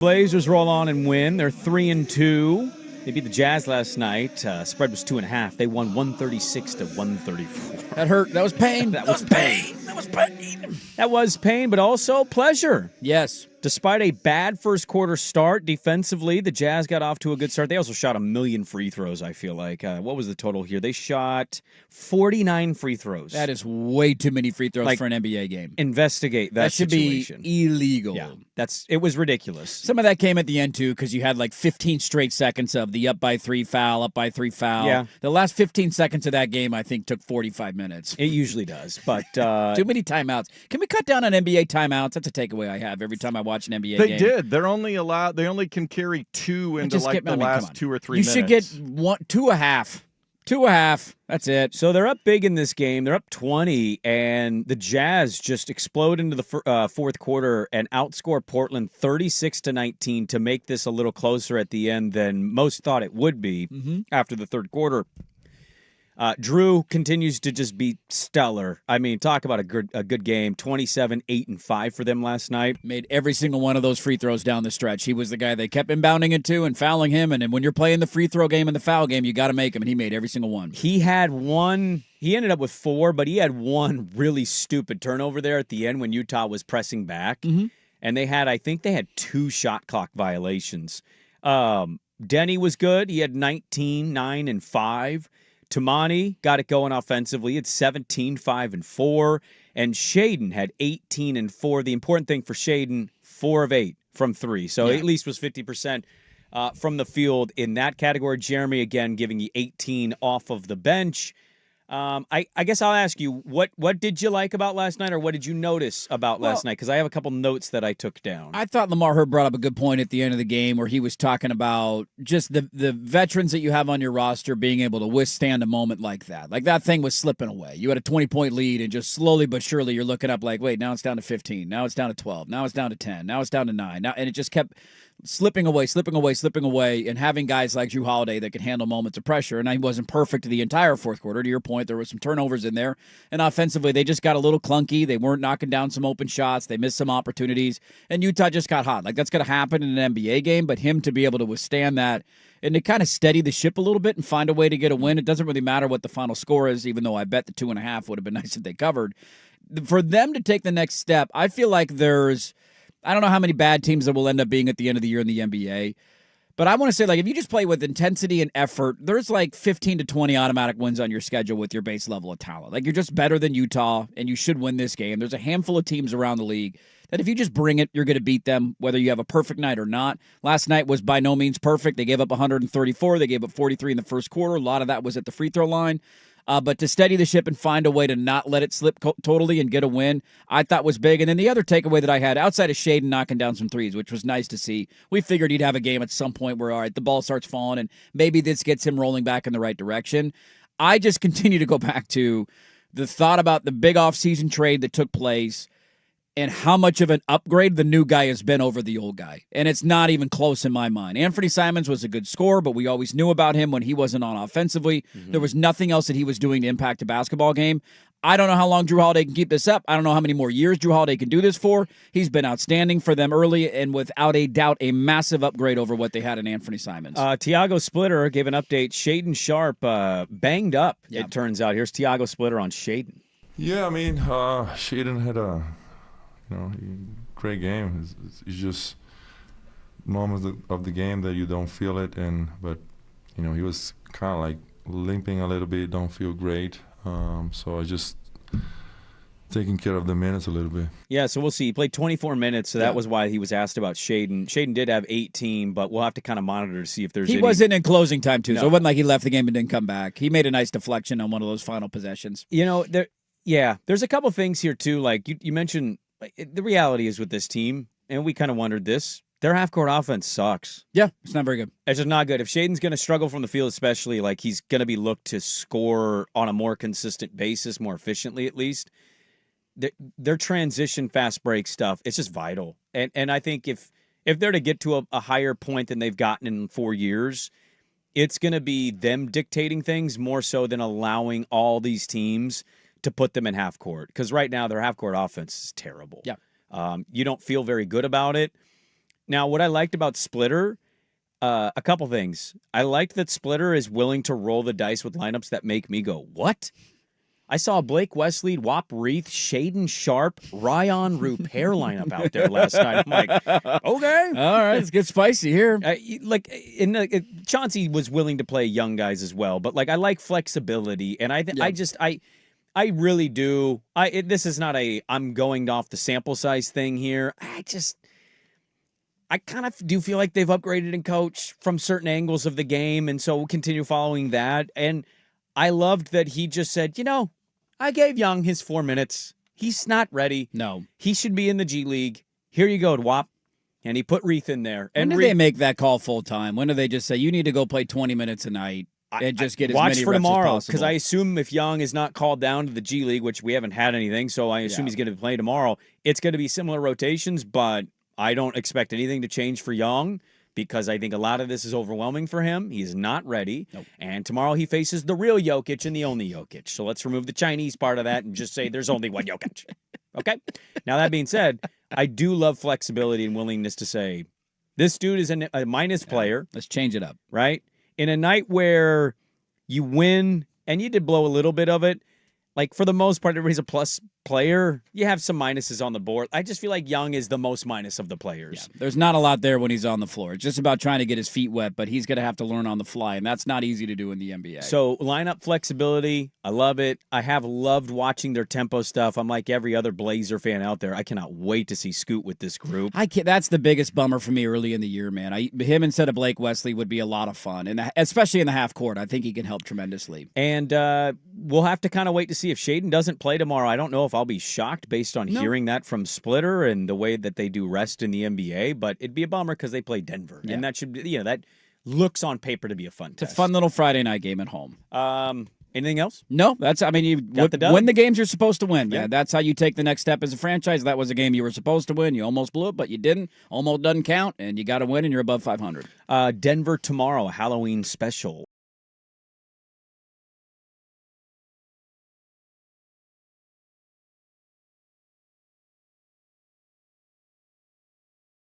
Blazers roll on and win. They're 3-2. They beat the Jazz last night. Spread was 2.5. They won 136-134. That hurt. That was pain. That was pain. That was pain, but also pleasure. Yes. Despite a bad first quarter start defensively, the Jazz got off to a good start. They also shot 1,000,000 free throws, I feel like. What was the total here? They shot 49 free throws. That is way too many free throws for an NBA game. Investigate that situation. That should be illegal. Yeah, it was ridiculous. Some of that came at the end, too, because you had like 15 straight seconds of the up by 3 foul, up by 3 foul. Yeah. The last 15 seconds of that game, I think, took 45 minutes. It usually does, but... too many timeouts. Can we cut down on NBA timeouts? That's a takeaway I have every time I watch an NBA game. They did. They only can carry 2 into the last 2 or 3 minutes. You should get 2.5. 2.5. That's it. So they're up big in this game. They're up 20, and the Jazz just explode into the fourth quarter and outscore Portland 36-19 to make this a little closer at the end than most thought it would be after the third quarter. Jrue continues to just be stellar. I mean, talk about a good game. 27, 8, and 5 for them last night. Made every single one of those free throws down the stretch. He was the guy they kept inbounding into and fouling him. And then when you're playing the free throw game and the foul game, you got to make them. And he made every single one. He had one. He ended up with 4, but he had one really stupid turnover there at the end when Utah was pressing back. And I think they had 2 shot clock violations. Denny was good. He had 19, 9, and 5. Tamani got it going offensively. It's 17, 5, and 4. And Shaedon had 18 and 4. The important thing for Shaedon, 4 of 8 from 3. So at least was 50% from the field in that category. Jeremy, again, giving you 18 off of the bench. I guess I'll ask you, what did you like about last night, or what did you notice about last night? Because I have a couple notes that I took down. I thought Lamar Hurd brought up a good point at the end of the game where he was talking about just the veterans that you have on your roster being able to withstand a moment like that. Like that thing was slipping away. You had a 20-point lead, and just slowly but surely you're looking up like, wait, now it's down to 15. Now it's down to 12. Now it's down to 10. Now it's down to 9. And it just kept slipping away, and having guys like Jrue Holiday that could handle moments of pressure. And he wasn't perfect the entire fourth quarter. To your point, there were some turnovers in there. And offensively, they just got a little clunky. They weren't knocking down some open shots. They missed some opportunities. And Utah just got hot. Like, that's going to happen in an NBA game, but him to be able to withstand that and to kind of steady the ship a little bit and find a way to get a win. It doesn't really matter what the final score is, even though I bet the 2.5 would have been nice if they covered. For them to take the next step, I feel like I don't know how many bad teams there will end up being at the end of the year in the NBA. But I want to say, like, if you just play with intensity and effort, there's like 15 to 20 automatic wins on your schedule with your base level of talent. Like, you're just better than Utah, and you should win this game. There's a handful of teams around the league that if you just bring it, you're going to beat them, whether you have a perfect night or not. Last night was by no means perfect. They gave up 134. They gave up 43 in the first quarter. A lot of that was at the free throw line. But to steady the ship and find a way to not let it slip totally and get a win, I thought was big. And then the other takeaway that I had, outside of Shaedon knocking down some threes, which was nice to see, we figured he'd have a game at some point where, all right, the ball starts falling and maybe this gets him rolling back in the right direction. I just continue to go back to the thought about the big offseason trade that took place and how much of an upgrade the new guy has been over the old guy. And it's not even close in my mind. Anthony Simons was a good scorer, but we always knew about him when he wasn't on offensively. There was nothing else that he was doing to impact a basketball game. I don't know how long Jrue Holiday can keep this up. I don't know how many more years Jrue Holiday can do this for. He's been outstanding for them early and without a doubt a massive upgrade over what they had in Anthony Simons. Tiago Splitter gave an update. Shaedon Sharpe banged up, it turns out. Here's Tiago Splitter on Shaedon. Yeah, I mean, Shaedon had a great game. It's just moments of the game that you don't feel it, but he was kind of like limping a little bit, don't feel great. So I just taking care of the minutes a little bit. Yeah, so we'll see. He played 24 minutes, so that was why he was asked about Shaedon. Shaedon did have 18, but we'll have to kind of monitor to see if there's He wasn't in closing time, too, so it wasn't like he left the game and didn't come back. He made a nice deflection on one of those final possessions. There's a couple things here, too. Like you mentioned, the reality is with this team, and we kind of wondered this, their half-court offense sucks. Yeah, it's not very good. It's just not good. If Shaedon's going to struggle from the field, especially, like he's going to be looked to score on a more consistent basis, more efficiently at least, their transition fast break stuff, it's just vital. And I think if they're to get to a higher point than they've gotten in 4 years, it's going to be them dictating things more so than allowing all these teams to put them in half court. Because right now their half court offense is terrible. Yeah. You don't feel very good about it. Now, what I liked about Splitter, a couple things. I liked that Splitter is willing to roll the dice with lineups that make me go, what? I saw Blake Wesley, Wap Reith, Shaedon Sharpe, Ryan Rupert lineup out there last night. I'm like, okay. All right, let's get spicy here. Chauncey was willing to play young guys as well, but I like flexibility, and I really do. This is not I'm going off the sample size thing here. I kind of do feel like they've upgraded in coach from certain angles of the game, and so we'll continue following that. And I loved that he just said, I gave Young his 4 minutes. He's not ready. No. He should be in the G League. Here you go, Wap. And he put Reith in there. And when do they make that call full time? When do they just say, you need to go play 20 minutes a night and just get as many reps as possible? Watch for tomorrow, because I assume if Young is not called down to the G League, which we haven't had anything, so I assume he's going to play tomorrow, it's going to be similar rotations, but I don't expect anything to change for Young, because I think a lot of this is overwhelming for him. He's not ready. Nope. And tomorrow he faces the real Jokic and the only Jokic. So let's remove the Chinese part of that and just say there's only one Jokic. Okay? Now, that being said, I do love flexibility and willingness to say, this dude is a minus player. Let's change it up. Right? In a night where you win, and you did blow a little bit of it, for the most part, everybody's a plus player. You have some minuses on the board. I just feel like Young is the most minus of the players. Yeah, there's not a lot there when he's on the floor. It's just about trying to get his feet wet, but he's going to have to learn on the fly, and that's not easy to do in the NBA. So lineup flexibility, I love it. I have loved watching their tempo stuff. I'm like every other Blazer fan out there. I cannot wait to see Scoot with this group. That's the biggest bummer for me early in the year, man. Him instead of Blake Wesley would be a lot of fun, and especially in the half court. I think he can help tremendously. And we'll have to kind of wait to see if Shaedon doesn't play tomorrow. I don't know if I'll be shocked based on hearing that from Splitter and the way that they do rest in the NBA, but it'd be a bummer because they play Denver. Yeah. And that should be, that looks on paper to be a fun test. It's a fun little Friday night game at home. Anything else? No, you win the games you're supposed to win, man. Yeah. That's how you take the next step as a franchise. That was a game you were supposed to win. You almost blew it, but you didn't. Almost doesn't count, and you got to win, and you're above 500. Denver tomorrow, a Halloween special.